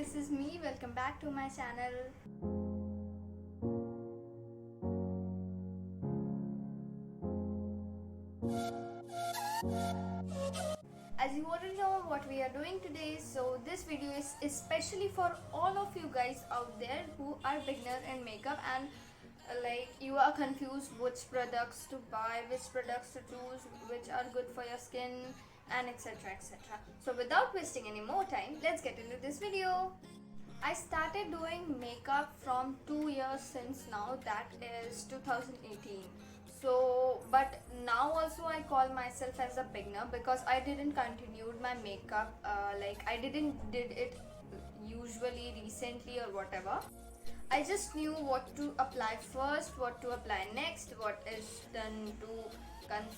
this is me. Welcome back to my channel. As you already know what we are doing today, so this video is especially for all of you guys out there who are beginner in makeup and like you are confused which products to buy, which products to choose, which are good for your skin, and etc, etc. So without wasting any more time, let's get into this video. I started doing makeup from 2 years since now, that is 2018. So but now also I call myself as a beginner because I didn't continued my makeup, like I didn't did it usually recently or whatever. I just knew what to apply first, what to apply next, what is done to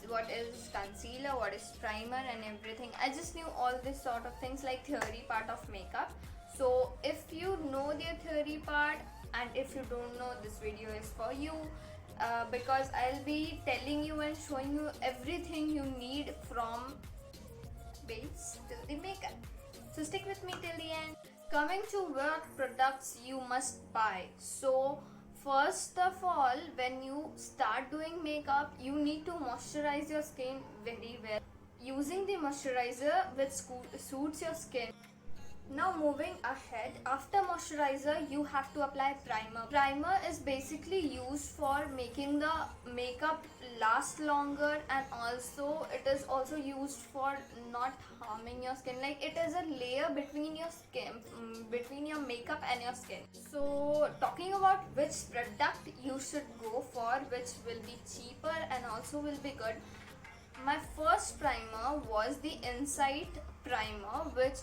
what is concealer, what is primer and everything. I just knew all this sort of things like theory part of makeup. So if you know the theory part and if you don't know, this video is for you, because I'll be telling you and showing you everything you need from base till the makeup. So stick with me till the end. Coming to what products you must buy. So first of all, when you start doing makeup, you need to moisturize your skin very well using the moisturizer which suits your skin. Now moving ahead, after moisturizer you have to apply primer. Primer is basically used for making the makeup last longer, and also it is also used for not harming your skin. Like it is a layer between your skin, between your makeup and your skin. So talking about which product you should go for, which will be cheaper and also will be good. My first primer was the Insight primer, which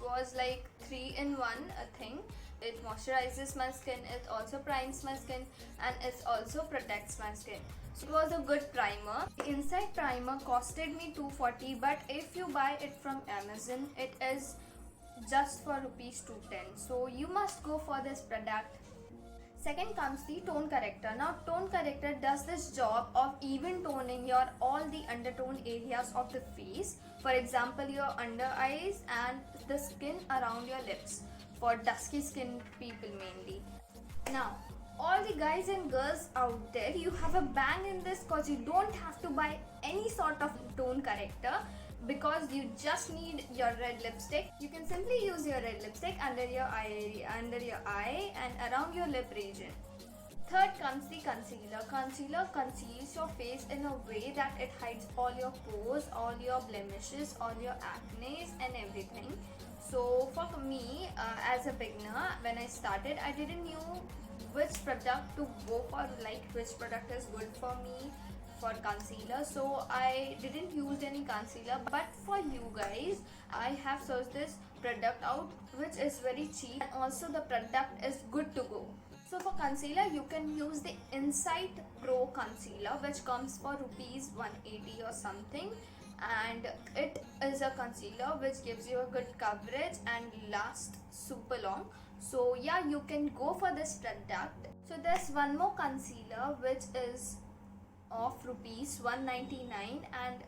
was like 3-in-1 thing. It moisturizes my skin, it also primes my skin, and it also protects my skin. So it was a good primer. The Insight primer costed me 240, but if you buy it from Amazon, it is just for rupees 210. So you must go for this product. Second comes the tone corrector. Now tone corrector does this job of even toning your all the undertone areas of the face. For example, your under eyes and the skin around your lips, for dusky skin people mainly. Now all the guys and girls out there, you have a bang in this cause you don't have to buy any sort of tone corrector, because you just need your red lipstick. You can simply use your red lipstick under your eye and around your lip region. Third comes the concealer. Concealer conceals your face in a way that it hides all your pores, all your blemishes, all your acne and everything. So for me, as a beginner, when I started, I didn't know which product to go for, like which product is good for me for concealer. So I didn't use any concealer, but for you guys, I have searched this product out which is very cheap and also the product is good to go. So for concealer, you can use the Insight Pro concealer, which comes for rupees 180 or something, and it is a concealer which gives you a good coverage and lasts super long. So yeah, you can go for this product. So there's one more concealer which is of rupees 199 and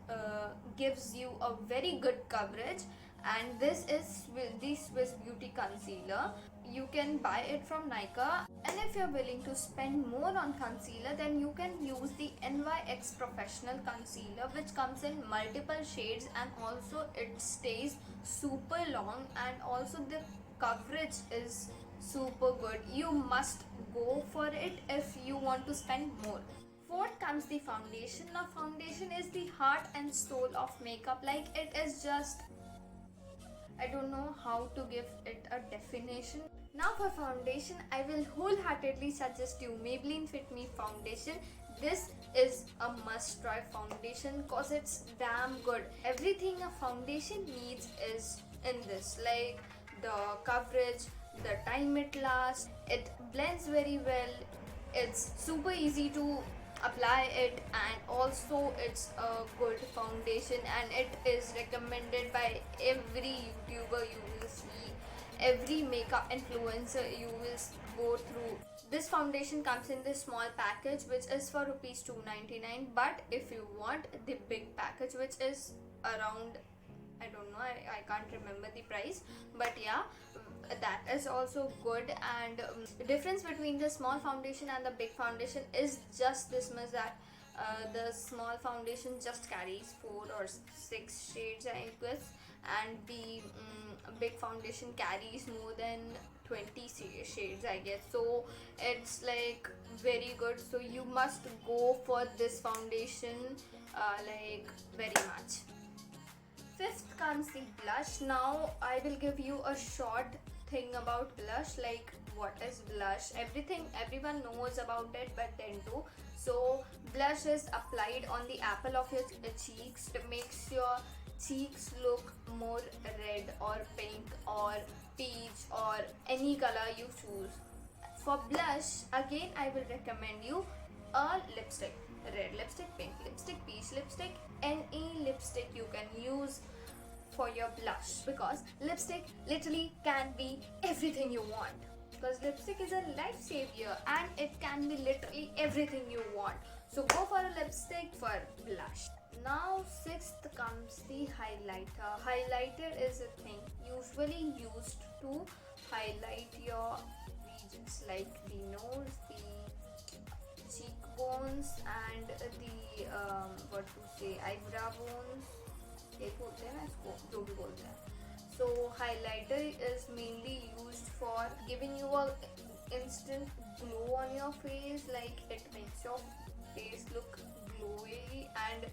gives you a very good coverage, and this is the Swiss Beauty concealer. You can buy it from Nykaa, and if you're willing to spend more on concealer, then you can use the NYX Professional concealer, which comes in multiple shades and also it stays super long and also the coverage is super good. You must go for it if you want to spend more. Fourth comes the foundation. Now foundation is the heart and soul of makeup. Like it is just, I don't know how to give it a definition. Now for foundation, I will wholeheartedly suggest you Maybelline Fit Me foundation. This is a must try foundation cause it's damn good. Everything a foundation needs is in this, like the coverage, the time it lasts, it blends very well, it's super easy to apply it, and also it's a good foundation and it is recommended by every YouTuber you will see, every makeup influencer you will go through. This foundation comes in this small package which is for rupees 299, but if you want the big package which is around, I don't know, I can't remember the price, but yeah, that is also good. And the difference between the small foundation and the big foundation is just this much, that the small foundation just carries 4 or 6 shades, I guess, and the big foundation carries more than 20 shades, I guess. So it's like very good, so you must go for this foundation like very much. Fifth comes the blush. Now I will give you a short thing about blush, like what is blush. Everyone knows about it, but then too. So blush is applied on the apple of your cheeks. It makes your cheeks look more red or pink or peach or any color you choose. For blush, again I will recommend you a lipstick. Red lipstick, pink lipstick, peach lipstick, any lipstick you can use for your blush, because lipstick literally can be everything you want, because lipstick is a life savior and it can be literally everything you want. So go for a lipstick for blush. Now sixth comes the highlighter. Highlighter is a thing usually used to highlight your regions like the nose, the cheekbones and the what to say, eyebrow bones, एक बोलते हैं ना इसको, जो भी बोलते हैं. So highlighter is mainly used for giving you a instant glow on your face, like it makes your face look glowy and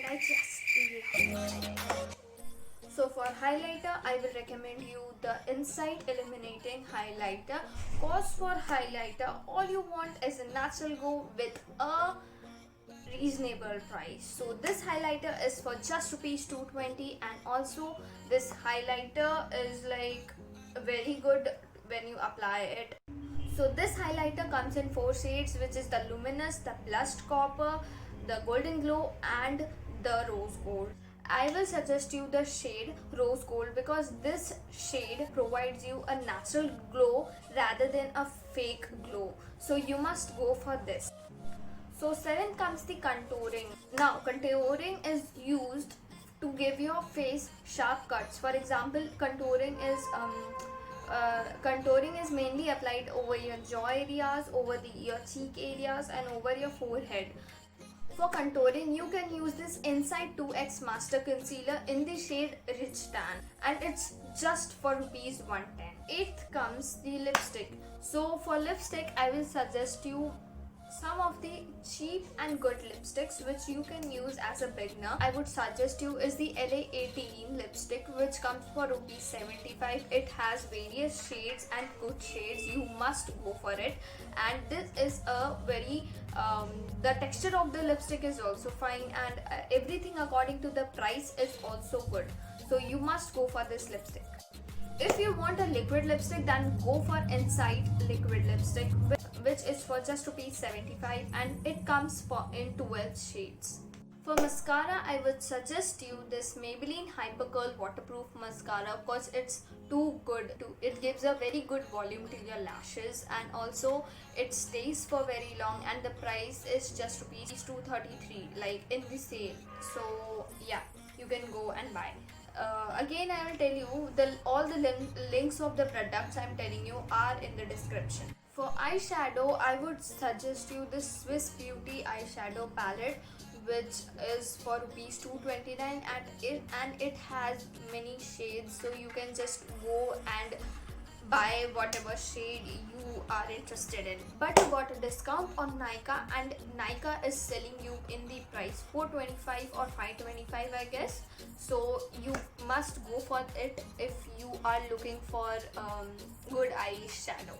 I just love it. So for highlighter, I will recommend you the Insight Illuminating Highlighter. Cause for highlighter, all you want is a natural glow with a reasonable price. So this highlighter is for just rupees 220, and also this highlighter is like very good when you apply it. So this highlighter comes in 4 shades, which is the luminous, the blushed copper, the golden glow and the rose gold. I will suggest you the shade rose gold because this shade provides you a natural glow rather than a fake glow. So you must go for this. So 7th comes the contouring. Now contouring is used to give your face sharp cuts. For example, contouring is mainly applied over your jaw areas, over your cheek areas and over your forehead. For contouring, you can use this Insight 2X Master Concealer in the shade Rich Tan, and it's just for rupees 110. 8th comes the lipstick. So for lipstick, I will suggest you some of the cheap and good lipsticks which you can use as a beginner. I would suggest you is the LA18 lipstick, which comes for rupees 75. It has various shades and good shades. You must go for it. And this is a very the texture of the lipstick is also fine, and everything according to the price is also good. So you must go for this lipstick. If you want a liquid lipstick, then go for Insight liquid lipstick, which is for just rupees 75, and it comes in 12 shades. For mascara, I would suggest you this Maybelline Hyper Curl Waterproof Mascara because it's too good. It gives a very good volume to your lashes, and also it stays for very long, and the price is just rupees 233, like in the sale. So yeah, you can go and buy. Again, I will tell you all the links of the products I'm telling you are in the description. For eyeshadow, I would suggest you this Swiss Beauty eyeshadow palette, which is for rupees 229, and it has many shades, so you can just go and buy whatever shade you are interested in. But you got a discount on Nykaa, and Nykaa is selling you in the price 425 or 525, I guess. So you must go for it if you are looking for good eyeshadow.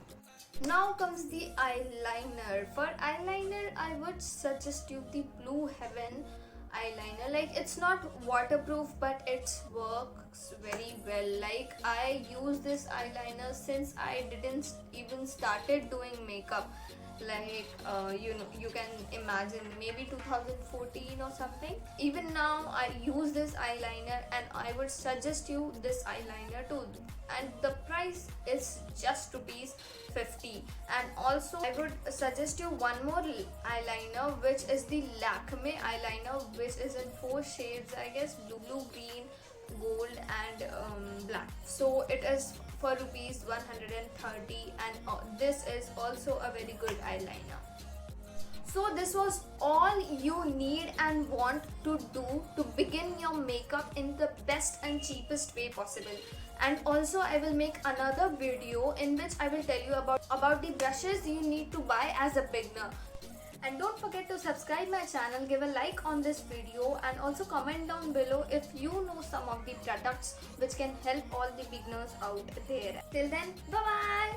Now comes the eyeliner. For eyeliner, I would suggest you the Blue Heaven eyeliner. Like, it's not waterproof, but it works very well. Like, I use this eyeliner since I didn't even started doing makeup. Like, you can imagine, maybe 2014 or something. Even now I use this eyeliner, and I would suggest you this eyeliner too, and the price is just rupees 50. And also I would suggest you one more eyeliner, which is the Lakme eyeliner, which is in 4 shades, I guess: blue, green, gold and black. So it is for rupees 130, and this is also a very good eyeliner. So this was all you need and want to do to begin your makeup in the best and cheapest way possible. And also I will make another video in which I will tell you about the brushes you need to buy as a beginner. And don't forget to subscribe my channel, give a like on this video, and also comment down below if you know some of the products which can help all the beginners out there. Till then, bye bye.